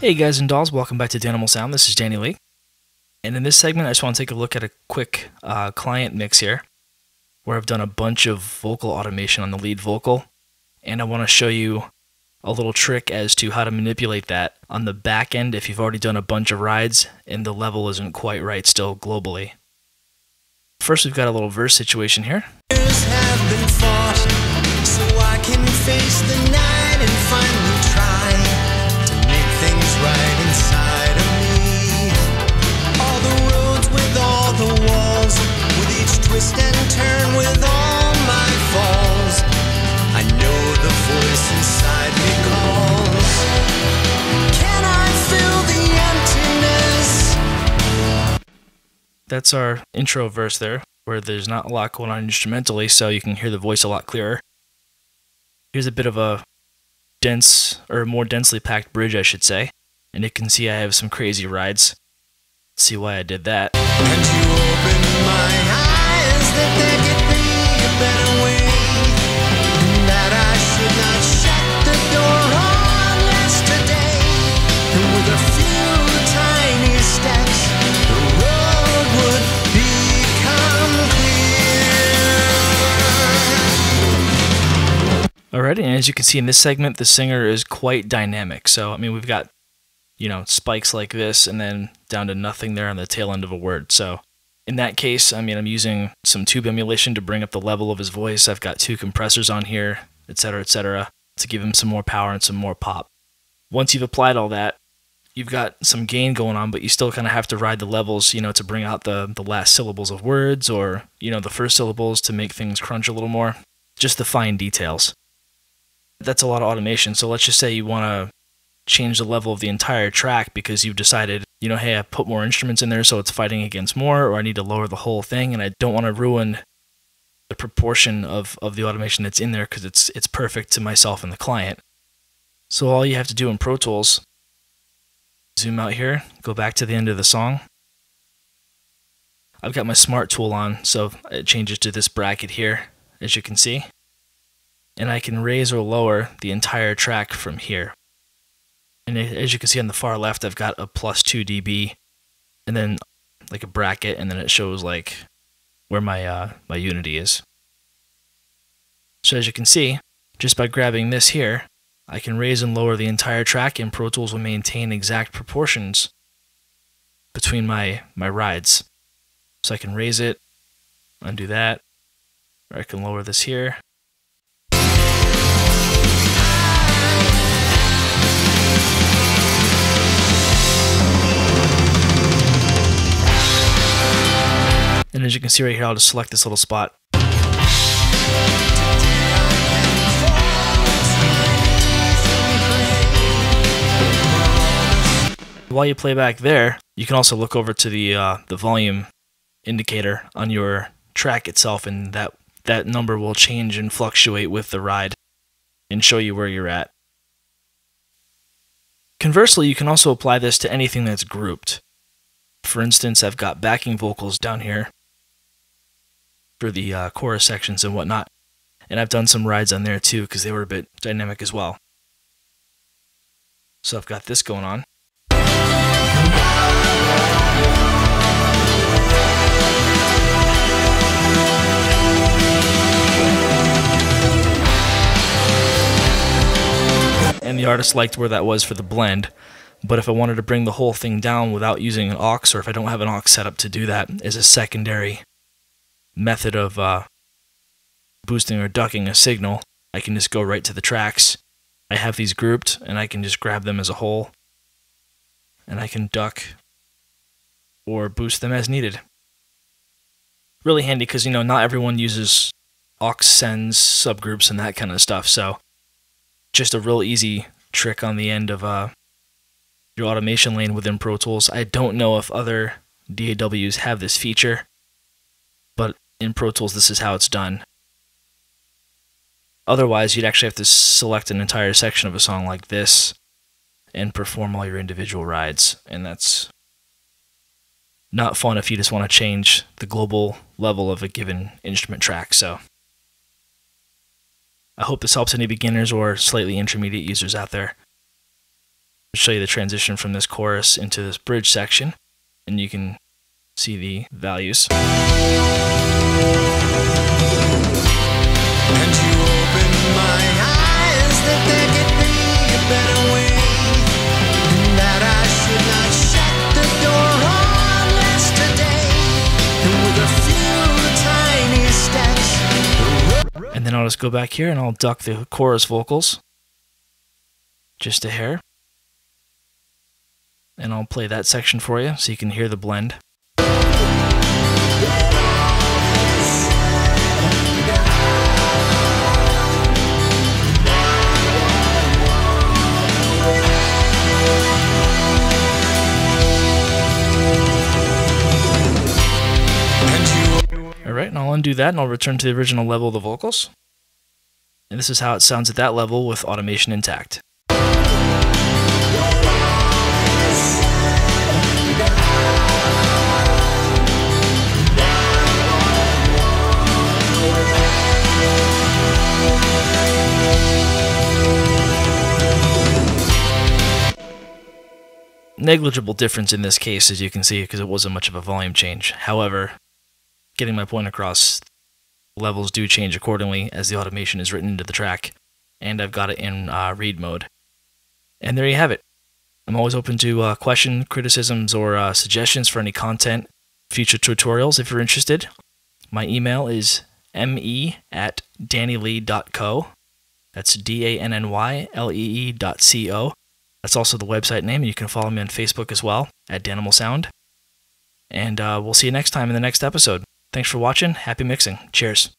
Hey guys and dolls, welcome back to Danimal Sound. This is Danny Lee. And in this segment, I just want to take a look at a quick client mix here, where I've done a bunch of vocal automation on the lead vocal. And I want to show you a little trick as to how to manipulate that on the back end if you've already done a bunch of rides and the level isn't quite right still globally. First, we've got a little verse situation here. Have been fought, so I can face the night and finally try to make things right inside of me. All the roads with all the walls, with each twist and turn, with all my falls, I know the voice inside me calls. Can I feel the emptiness? That's our intro verse there, where there's not a lot going on instrumentally, so you can hear the voice a lot clearer. Here's a bit of a dense, or more densely packed bridge, I should say. And you can see I have some crazy rides. Let's see why I did that. And you opened my eyes that there could be a better way, and that I should not shut the door on yesterday. And with a few tiny steps, the road would become clear. Alrighty, and as you can see in this segment, the singer is quite dynamic. So, I mean, we've got, spikes like this, and then down to nothing there on the tail end of a word. So, in that case, I'm using some tube emulation to bring up the level of his voice. I've got 2 compressors on here, etc., to give him some more power and some more pop. Once you've applied all that, you've got some gain going on, but you still kind of have to ride the levels, to bring out the last syllables of words, or, the first syllables to make things crunch a little more. Just the fine details. That's a lot of automation. So let's just say you want to change the level of the entire track because you've decided, hey, I put more instruments in there so it's fighting against more, or I need to lower the whole thing, and I don't want to ruin the proportion of the automation that's in there because it's perfect to myself and the client. So all you have to do in Pro Tools, zoom out here, go back to the end of the song. I've got my Smart tool on, so it changes to this bracket here, as you can see. And I can raise or lower the entire track from here. And as you can see on the far left, I've got a +2 dB, and then like a bracket, and then it shows like where my unity is. So as you can see, just by grabbing this here, I can raise and lower the entire track, and Pro Tools will maintain exact proportions between my rides. So I can raise it, undo that, or I can lower this here. And as you can see right here, I'll just select this little spot. While you play back there, you can also look over to the volume indicator on your track itself, and that number will change and fluctuate with the ride and show you where you're at. Conversely, you can also apply this to anything that's grouped. For instance, I've got backing vocals down here for the chorus sections and whatnot, and I've done some rides on there too because they were a bit dynamic as well. So I've got this going on. And the artist liked where that was for the blend, but if I wanted to bring the whole thing down without using an aux, or if I don't have an aux set up to do that as a secondary method of boosting or ducking a signal, I can just go right to the tracks. I have these grouped, and I can just grab them as a whole, and I can duck or boost them as needed. Really handy because, not everyone uses aux sends, subgroups, and that kind of stuff, so just a real easy trick on the end of your automation lane within Pro Tools. I don't know if other DAWs have this feature, but in Pro Tools this is how it's done. Otherwise, you'd actually have to select an entire section of a song like this and perform all your individual rides, and that's not fun if you just want to change the global level of a given instrument track. So I hope this helps any beginners or slightly intermediate users out there. show you the transition from this chorus into this bridge section, and you can see the values. And you opened my eyes that there could be a better way, and that I should not shut the door on yesterday. And with a few tiny steps, And then I'll just go back here and I'll duck the chorus vocals just a hair. And I'll play that section for you so you can hear the blend. Alright, and I'll undo that and I'll return to the original level of the vocals. And this is how it sounds at that level with automation intact. Negligible difference in this case, as you can see, because it wasn't much of a volume change. However, getting my point across, levels do change accordingly as the automation is written into the track, and I've got it in read mode. And there you have it. I'm always open to questions, criticisms, or suggestions for any content, future tutorials if you're interested. My email is me@dannylee.co. That's DANNYLEE.co. That's also the website name, and you can follow me on Facebook as well, @Danimalsound. And we'll see you next time in the next episode. Thanks for watching. Happy mixing. Cheers.